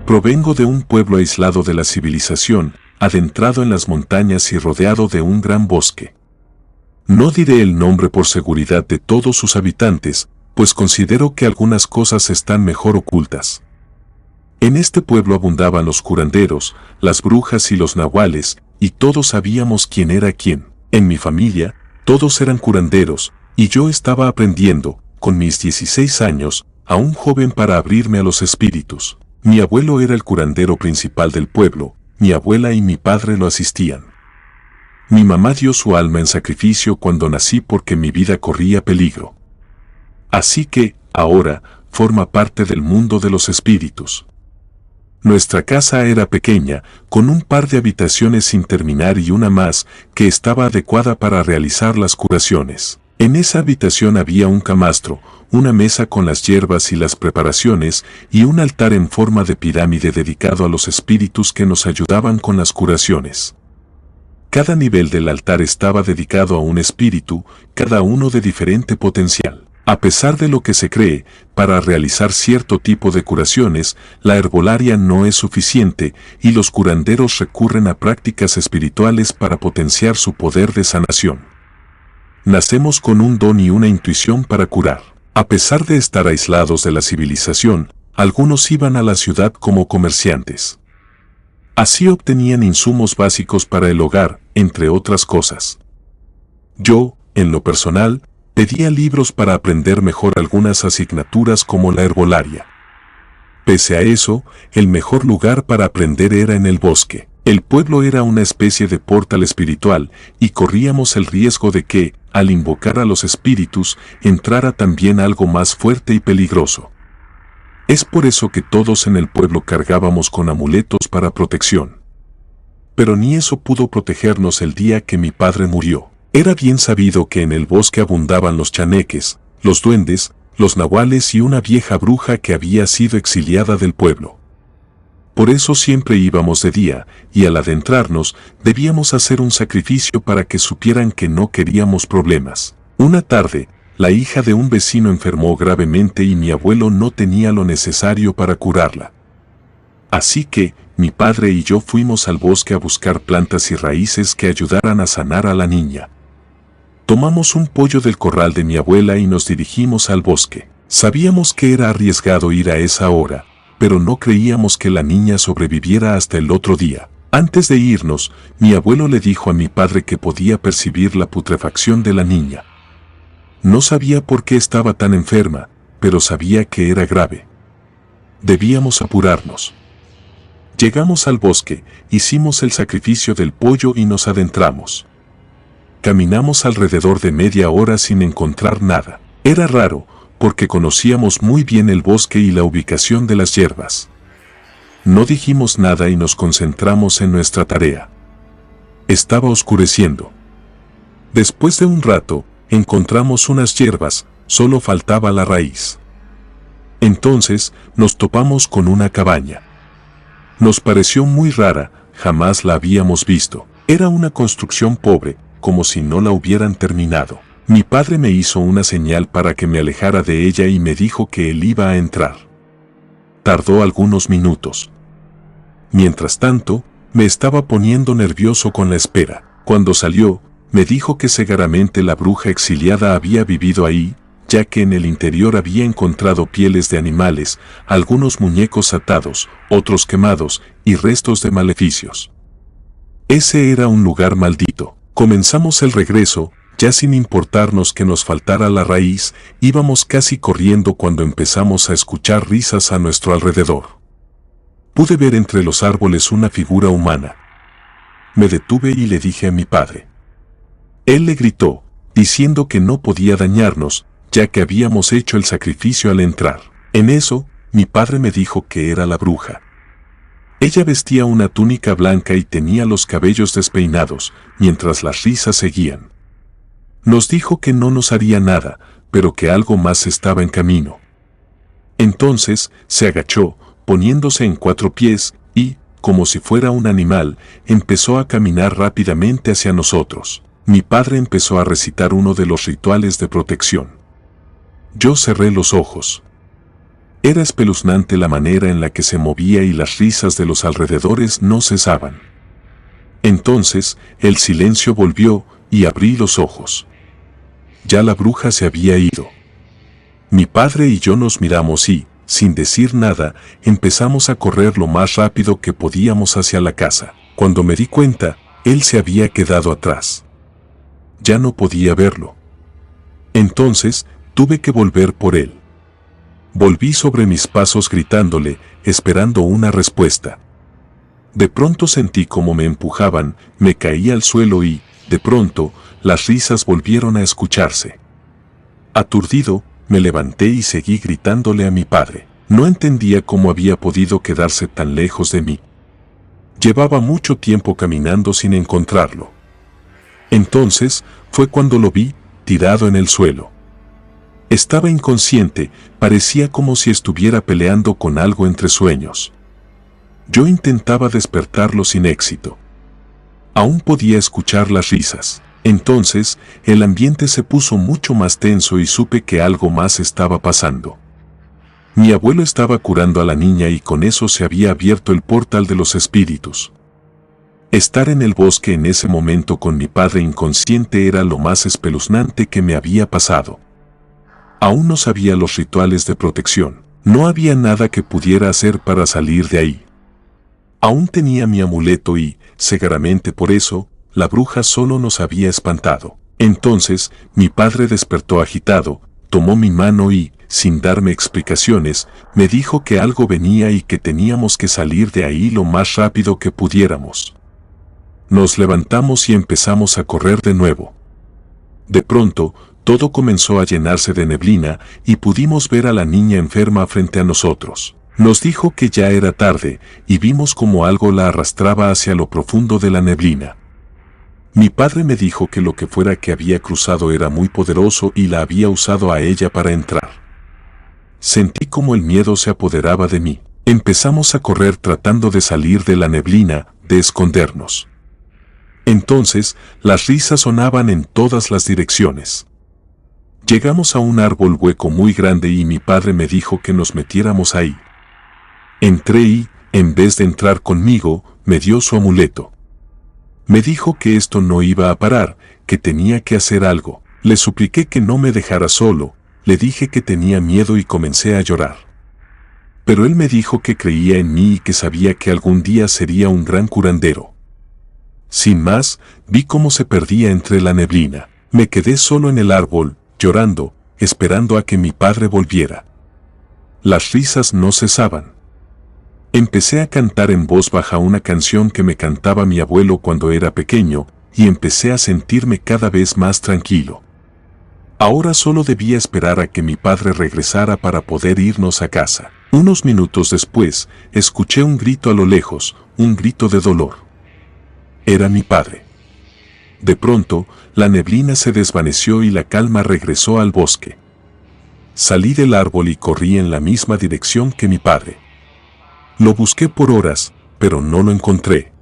Provengo de un pueblo aislado de la civilización, adentrado en las montañas y rodeado de un gran bosque. No diré el nombre por seguridad de todos sus habitantes, pues considero que algunas cosas están mejor ocultas. En este pueblo abundaban los curanderos, las brujas y los nahuales, y todos sabíamos quién era quién. En mi familia, todos eran curanderos, y yo estaba aprendiendo, con mis 16 años, a un joven para abrirme a los espíritus. Mi abuelo era el curandero principal del pueblo, mi abuela y mi padre lo asistían. Mi mamá dio su alma en sacrificio cuando nací porque mi vida corría peligro. Así que, ahora, forma parte del mundo de los espíritus. Nuestra casa era pequeña, con un par de habitaciones sin terminar y una más, que estaba adecuada para realizar las curaciones. En esa habitación había un camastro, una mesa con las hierbas y las preparaciones, y un altar en forma de pirámide dedicado a los espíritus que nos ayudaban con las curaciones. Cada nivel del altar estaba dedicado a un espíritu, cada uno de diferente potencial. A pesar de lo que se cree, para realizar cierto tipo de curaciones, la herbolaria no es suficiente y los curanderos recurren a prácticas espirituales para potenciar su poder de sanación. Nacemos con un don y una intuición para curar. A pesar de estar aislados de la civilización, algunos iban a la ciudad como comerciantes. Así obtenían insumos básicos para el hogar, entre otras cosas. Yo, en lo personal, pedía libros para aprender mejor algunas asignaturas como la herbolaria. Pese a eso, el mejor lugar para aprender era en el bosque. El pueblo era una especie de portal espiritual y corríamos el riesgo de que, al invocar a los espíritus, entrara también algo más fuerte y peligroso. Es por eso que todos en el pueblo cargábamos con amuletos para protección. Pero ni eso pudo protegernos el día que mi padre murió. Era bien sabido que en el bosque abundaban los chaneques, los duendes, los nahuales y una vieja bruja que había sido exiliada del pueblo. Por eso siempre íbamos de día, y al adentrarnos, debíamos hacer un sacrificio para que supieran que no queríamos problemas. Una tarde, la hija de un vecino enfermó gravemente y mi abuelo no tenía lo necesario para curarla. Así que, mi padre y yo fuimos al bosque a buscar plantas y raíces que ayudaran a sanar a la niña. Tomamos un pollo del corral de mi abuela y nos dirigimos al bosque. Sabíamos que era arriesgado ir a esa hora, pero no creíamos que la niña sobreviviera hasta el otro día. Antes de irnos, mi abuelo le dijo a mi padre que podía percibir la putrefacción de la niña. No sabía por qué estaba tan enferma, pero sabía que era grave. Debíamos apurarnos. Llegamos al bosque, hicimos el sacrificio del pollo y nos adentramos. Caminamos alrededor de media hora sin encontrar nada. Era raro, porque conocíamos muy bien el bosque y la ubicación de las hierbas. No dijimos nada y nos concentramos en nuestra tarea. Estaba oscureciendo. Después de un rato, encontramos unas hierbas, solo faltaba la raíz. Entonces, nos topamos con una cabaña. Nos pareció muy rara, jamás la habíamos visto. Era una construcción pobre, como si no la hubieran terminado. Mi padre me hizo una señal para que me alejara de ella y me dijo que él iba a entrar. Tardó algunos minutos. Mientras tanto, me estaba poniendo nervioso con la espera. Cuando salió, me dijo que seguramente la bruja exiliada había vivido ahí, ya que en el interior había encontrado pieles de animales, algunos muñecos atados, otros quemados y restos de maleficios. Ese era un lugar maldito. Comenzamos el regreso, ya sin importarnos que nos faltara la raíz, íbamos casi corriendo cuando empezamos a escuchar risas a nuestro alrededor. Pude ver entre los árboles una figura humana. Me detuve y le dije a mi padre. Él le gritó, diciendo que no podía dañarnos, ya que habíamos hecho el sacrificio al entrar. En eso, mi padre me dijo que era la bruja. Ella vestía una túnica blanca y tenía los cabellos despeinados, mientras las risas seguían. Nos dijo que no nos haría nada, pero que algo más estaba en camino. Entonces, se agachó, poniéndose en 4 pies, y, como si fuera un animal, empezó a caminar rápidamente hacia nosotros. Mi padre empezó a recitar uno de los rituales de protección. Yo cerré los ojos. Era espeluznante la manera en la que se movía y las risas de los alrededores no cesaban. Entonces, el silencio volvió y abrí los ojos. Ya la bruja se había ido. Mi padre y yo nos miramos y, sin decir nada, empezamos a correr lo más rápido que podíamos hacia la casa. Cuando me di cuenta, él se había quedado atrás. Ya no podía verlo. Entonces, tuve que volver por él. Volví sobre mis pasos gritándole, esperando una respuesta. De pronto sentí como me empujaban, me caí al suelo y, de pronto, las risas volvieron a escucharse. Aturdido, me levanté y seguí gritándole a mi padre. No entendía cómo había podido quedarse tan lejos de mí. Llevaba mucho tiempo caminando sin encontrarlo. Entonces, fue cuando lo vi, tirado en el suelo. Estaba inconsciente, parecía como si estuviera peleando con algo entre sueños. Yo intentaba despertarlo sin éxito. Aún podía escuchar las risas. Entonces, el ambiente se puso mucho más tenso y supe que algo más estaba pasando. Mi abuelo estaba curando a la niña y con eso se había abierto el portal de los espíritus. Estar en el bosque en ese momento con mi padre inconsciente era lo más espeluznante que me había pasado. Aún no sabía los rituales de protección. No había nada que pudiera hacer para salir de ahí. Aún tenía mi amuleto y, seguramente por eso, la bruja solo nos había espantado. Entonces, mi padre despertó agitado, tomó mi mano y, sin darme explicaciones, me dijo que algo venía y que teníamos que salir de ahí lo más rápido que pudiéramos. Nos levantamos y empezamos a correr de nuevo. De pronto, todo comenzó a llenarse de neblina y pudimos ver a la niña enferma frente a nosotros. Nos dijo que ya era tarde y vimos como algo la arrastraba hacia lo profundo de la neblina. Mi padre me dijo que lo que fuera que había cruzado era muy poderoso y la había usado a ella para entrar. Sentí como el miedo se apoderaba de mí. Empezamos a correr tratando de salir de la neblina, de escondernos. Entonces, las risas sonaban en todas las direcciones. Llegamos a un árbol hueco muy grande y mi padre me dijo que nos metiéramos ahí. Entré y, en vez de entrar conmigo, me dio su amuleto. Me dijo que esto no iba a parar, que tenía que hacer algo. Le supliqué que no me dejara solo, le dije que tenía miedo y comencé a llorar. Pero él me dijo que creía en mí y que sabía que algún día sería un gran curandero. Sin más, vi cómo se perdía entre la neblina. Me quedé solo en el árbol, llorando, esperando a que mi padre volviera. Las risas no cesaban. Empecé a cantar en voz baja una canción que me cantaba mi abuelo cuando era pequeño, y empecé a sentirme cada vez más tranquilo. Ahora solo debía esperar a que mi padre regresara para poder irnos a casa. Unos minutos después, escuché un grito a lo lejos, un grito de dolor. Era mi padre. De pronto, la neblina se desvaneció y la calma regresó al bosque. Salí del árbol y corrí en la misma dirección que mi padre. Lo busqué por horas, pero no lo encontré.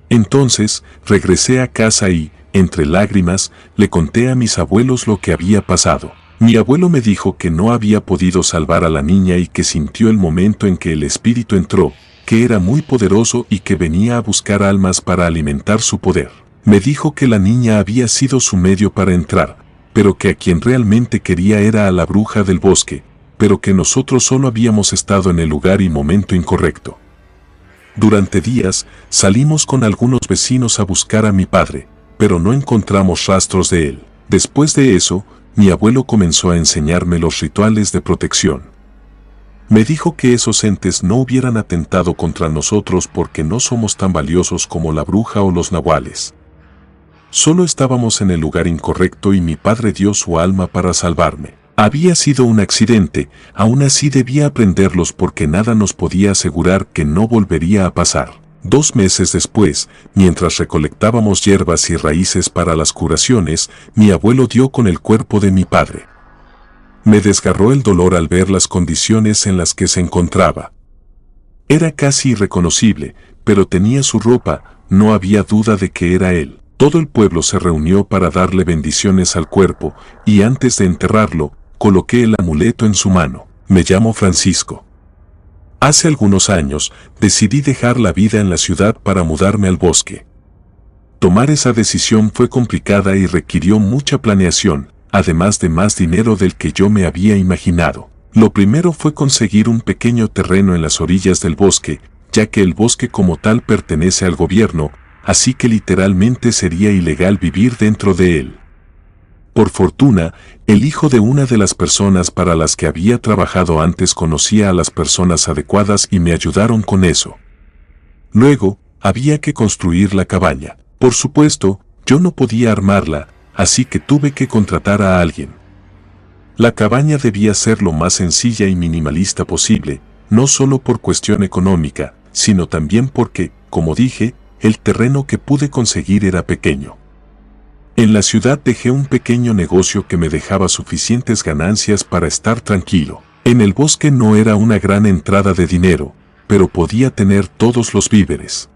Entonces, regresé a casa y, entre lágrimas, le conté a mis abuelos lo que había pasado. Mi abuelo me dijo que no había podido salvar a la niña y que sintió el momento en que el espíritu entró, que era muy poderoso y que venía a buscar almas para alimentar su poder. Me dijo que la niña había sido su medio para entrar, pero que a quien realmente quería era a la bruja del bosque, pero que nosotros solo habíamos estado en el lugar y momento incorrecto. Durante días, salimos con algunos vecinos a buscar a mi padre, pero no encontramos rastros de él. Después de eso, mi abuelo comenzó a enseñarme los rituales de protección. Me dijo que esos entes no hubieran atentado contra nosotros porque no somos tan valiosos como la bruja o los nahuales. Solo estábamos en el lugar incorrecto y mi padre dio su alma para salvarme. Había sido un accidente, aún así debía aprenderlos porque nada nos podía asegurar que no volvería a pasar. 2 meses después, mientras recolectábamos hierbas y raíces para las curaciones, mi abuelo dio con el cuerpo de mi padre. Me desgarró el dolor al ver las condiciones en las que se encontraba. Era casi irreconocible, pero tenía su ropa, no había duda de que era él. Todo el pueblo se reunió para darle bendiciones al cuerpo, y antes de enterrarlo, coloqué el amuleto en su mano. Me llamo Francisco. Hace algunos años decidí dejar la vida en la ciudad para mudarme al bosque. Tomar esa decisión fue complicada y requirió mucha planeación, además de más dinero del que yo me había imaginado. Lo primero fue conseguir un pequeño terreno en las orillas del bosque, ya que el bosque como tal pertenece al gobierno, así que literalmente sería ilegal vivir dentro de él. Por fortuna, el hijo de una de las personas para las que había trabajado antes conocía a las personas adecuadas y me ayudaron con eso. Luego, había que construir la cabaña. Por supuesto, yo no podía armarla, así que tuve que contratar a alguien. La cabaña debía ser lo más sencilla y minimalista posible, no solo por cuestión económica, sino también porque, como dije, el terreno que pude conseguir era pequeño. En la ciudad dejé un pequeño negocio que me dejaba suficientes ganancias para estar tranquilo. En el bosque no era una gran entrada de dinero, pero podía tener todos los víveres.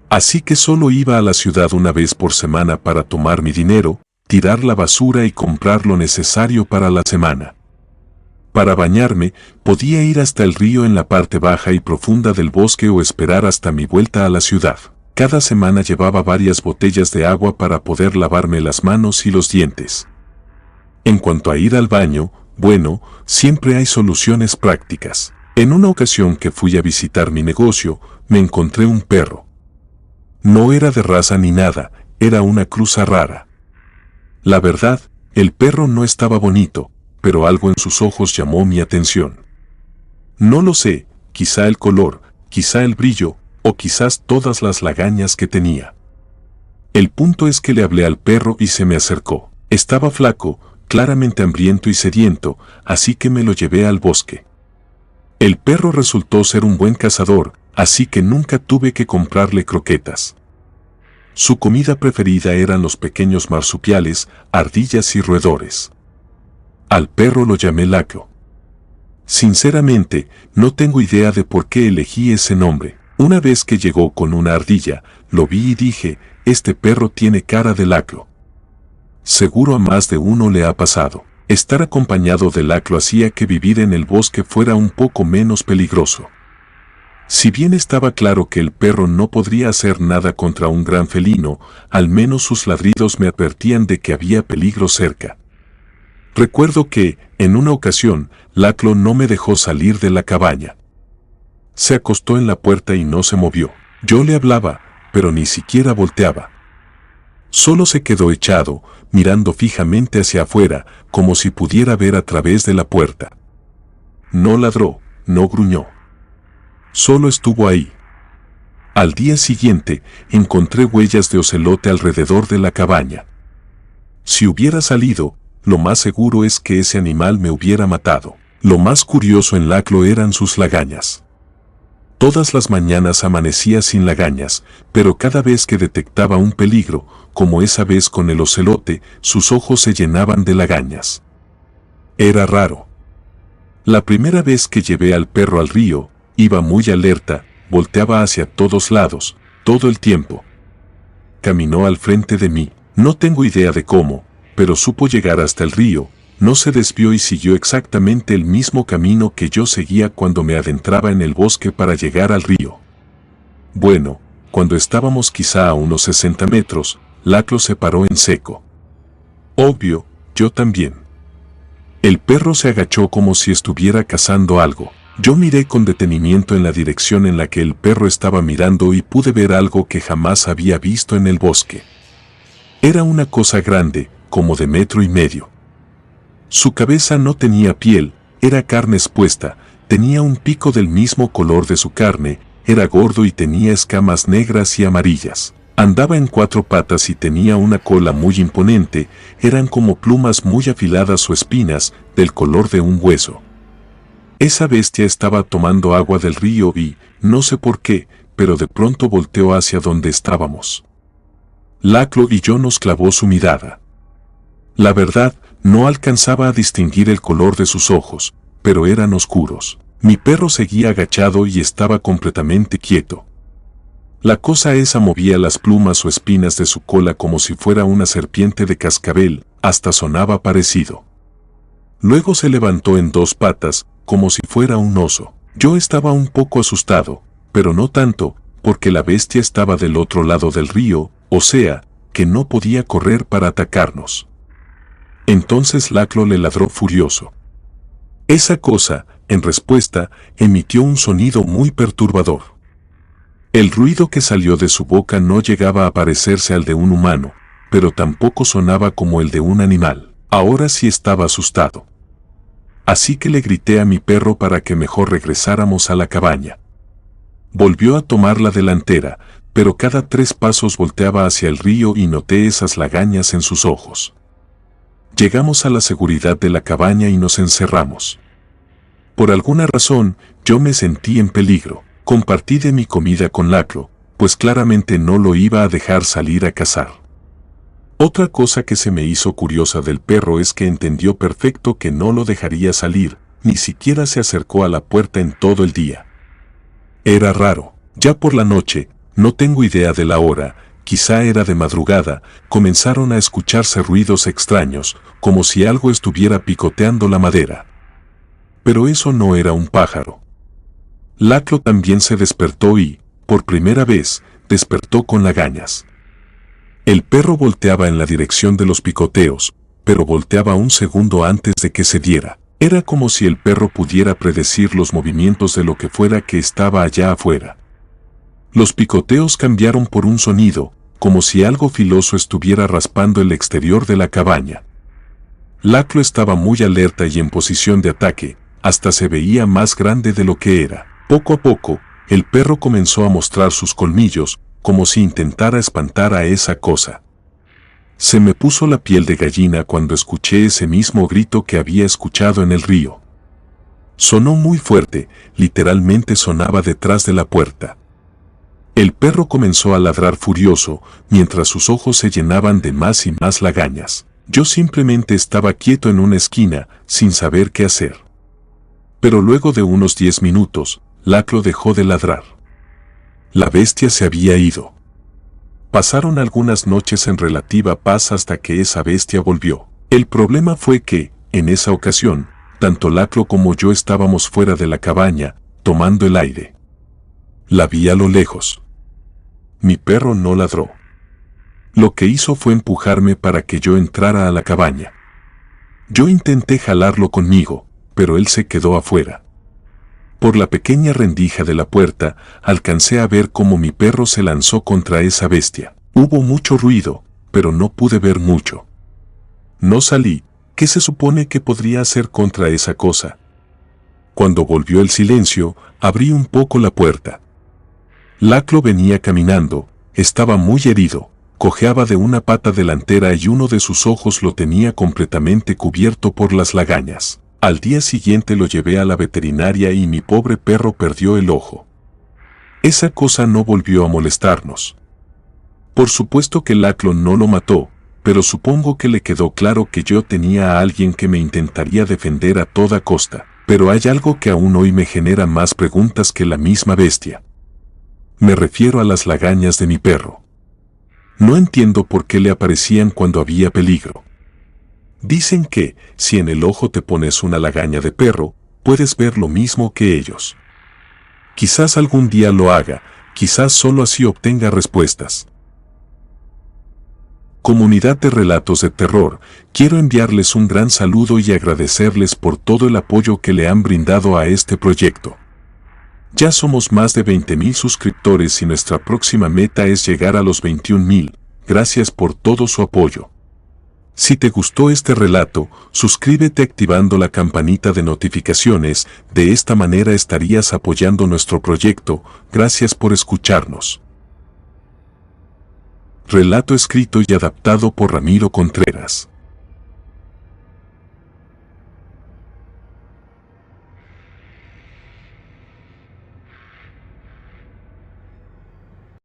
Así que solo iba a la ciudad una vez por semana para tomar mi dinero, tirar la basura y comprar lo necesario para la semana. Para bañarme, podía ir hasta el río en la parte baja y profunda del bosque o esperar hasta mi vuelta a la ciudad. Cada semana llevaba varias botellas de agua para poder lavarme las manos y los dientes. En cuanto a ir al baño, bueno, siempre hay soluciones prácticas. En una ocasión que fui a visitar mi negocio, me encontré un perro. No era de raza ni nada, era una cruza rara. La verdad, el perro no estaba bonito, pero algo en sus ojos llamó mi atención. No lo sé, quizá el color, quizá el brillo, o quizás todas las lagañas que tenía. El punto es que le hablé al perro y se me acercó. Estaba flaco, claramente hambriento y sediento, así que me lo llevé al bosque. El perro resultó ser un buen cazador, así que nunca tuve que comprarle croquetas. Su comida preferida eran los pequeños marsupiales, ardillas y roedores. Al perro lo llamé Laclo. Sinceramente, no tengo idea de por qué elegí ese nombre. Una vez que llegó con una ardilla, lo vi y dije, este perro tiene cara de Laclo. Seguro a más de uno le ha pasado. Estar acompañado de Laclo hacía que vivir en el bosque fuera un poco menos peligroso. Si bien estaba claro que el perro no podría hacer nada contra un gran felino, al menos sus ladridos me advertían de que había peligro cerca. Recuerdo que, en una ocasión, Laclo no me dejó salir de la cabaña. Se acostó en la puerta y no se movió. Yo le hablaba, pero ni siquiera volteaba. Solo se quedó echado, mirando fijamente hacia afuera, como si pudiera ver a través de la puerta. No ladró, no gruñó. Solo estuvo ahí. Al día siguiente, encontré huellas de ocelote alrededor de la cabaña. Si hubiera salido, lo más seguro es que ese animal me hubiera matado. Lo más curioso en Laclo eran sus lagañas. Todas las mañanas amanecía sin lagañas, pero cada vez que detectaba un peligro, como esa vez con el ocelote, sus ojos se llenaban de lagañas. Era raro. La primera vez que llevé al perro al río, iba muy alerta, volteaba hacia todos lados, todo el tiempo. Caminó al frente de mí, no tengo idea de cómo, pero supo llegar hasta el río, no se desvió y siguió exactamente el mismo camino que yo seguía cuando me adentraba en el bosque para llegar al río. Bueno, cuando estábamos quizá a unos 60 metros, Laclo se paró en seco. Obvio, yo también. El perro se agachó como si estuviera cazando algo. Yo miré con detenimiento en la dirección en la que el perro estaba mirando y pude ver algo que jamás había visto en el bosque. Era una cosa grande, como de 1,5 metros. Su cabeza no tenía piel, era carne expuesta, tenía un pico del mismo color de su carne, era gordo y tenía escamas negras y amarillas. Andaba en 4 patas y tenía una cola muy imponente, eran como plumas muy afiladas o espinas, del color de un hueso. Esa bestia estaba tomando agua del río y, no sé por qué, pero de pronto volteó hacia donde estábamos. Laclo y yo nos clavó su mirada. La verdad, no alcanzaba a distinguir el color de sus ojos, pero eran oscuros. Mi perro seguía agachado y estaba completamente quieto. La cosa esa movía las plumas o espinas de su cola como si fuera una serpiente de cascabel, hasta sonaba parecido. Luego se levantó en 2 patas, como si fuera un oso. Yo estaba un poco asustado, pero no tanto, porque la bestia estaba del otro lado del río, o sea, que no podía correr para atacarnos. Entonces Laclo le ladró furioso. Esa cosa, en respuesta, emitió un sonido muy perturbador. El ruido que salió de su boca no llegaba a parecerse al de un humano, pero tampoco sonaba como el de un animal. Ahora sí estaba asustado. Así que le grité a mi perro para que mejor regresáramos a la cabaña. Volvió a tomar la delantera, pero cada 3 pasos volteaba hacia el río y noté esas lagañas en sus ojos. Llegamos a la seguridad de la cabaña y nos encerramos. Por alguna razón, yo me sentí en peligro. Compartí de mi comida con Laclo, pues claramente no lo iba a dejar salir a cazar. Otra cosa que se me hizo curiosa del perro es que entendió perfecto que no lo dejaría salir, ni siquiera se acercó a la puerta en todo el día. Era raro. Ya por la noche, no tengo idea de la hora, quizá era de madrugada, comenzaron a escucharse ruidos extraños, como si algo estuviera picoteando la madera. Pero eso no era un pájaro. Laclo también se despertó y, por primera vez, despertó con lagañas. El perro volteaba en la dirección de los picoteos, pero volteaba un segundo antes de que se diera. Era como si el perro pudiera predecir los movimientos de lo que fuera que estaba allá afuera. Los picoteos cambiaron por un sonido, como si algo filoso estuviera raspando el exterior de la cabaña. Laclo estaba muy alerta y en posición de ataque, hasta se veía más grande de lo que era. Poco a poco, el perro comenzó a mostrar sus colmillos, como si intentara espantar a esa cosa. Se me puso la piel de gallina cuando escuché ese mismo grito que había escuchado en el río. Sonó muy fuerte, literalmente sonaba detrás de la puerta. El perro comenzó a ladrar furioso, mientras sus ojos se llenaban de más y más lagañas. Yo simplemente estaba quieto en una esquina, sin saber qué hacer. Pero luego de unos 10 minutos, Laclo dejó de ladrar. La bestia se había ido. Pasaron algunas noches en relativa paz hasta que esa bestia volvió. El problema fue que, en esa ocasión, tanto Laclo como yo estábamos fuera de la cabaña, tomando el aire. La vi a lo lejos. Mi perro no ladró. Lo que hizo fue empujarme para que yo entrara a la cabaña. Yo intenté jalarlo conmigo, pero él se quedó afuera. Por la pequeña rendija de la puerta, alcancé a ver cómo mi perro se lanzó contra esa bestia. Hubo mucho ruido, pero no pude ver mucho. No salí. ¿Qué se supone que podría hacer contra esa cosa? Cuando volvió el silencio, abrí un poco la puerta. Laclo venía caminando, estaba muy herido, cojeaba de una pata delantera y uno de sus ojos lo tenía completamente cubierto por las lagañas. Al día siguiente lo llevé a la veterinaria y mi pobre perro perdió el ojo. Esa cosa no volvió a molestarnos. Por supuesto que Laclo no lo mató, pero supongo que le quedó claro que yo tenía a alguien que me intentaría defender a toda costa. Pero hay algo que aún hoy me genera más preguntas que la misma bestia. Me refiero a las lagañas de mi perro. No entiendo por qué le aparecían cuando había peligro. Dicen que, si en el ojo te pones una lagaña de perro, puedes ver lo mismo que ellos. Quizás algún día lo haga, quizás solo así obtenga respuestas. Comunidad de relatos de terror, quiero enviarles un gran saludo y agradecerles por todo el apoyo que le han brindado a este proyecto. Ya somos más de 20,000 suscriptores y nuestra próxima meta es llegar a los 21,000. Gracias por todo su apoyo. Si te gustó este relato, suscríbete activando la campanita de notificaciones, de esta manera estarías apoyando nuestro proyecto. Gracias por escucharnos. Relato escrito y adaptado por Ramiro Contreras.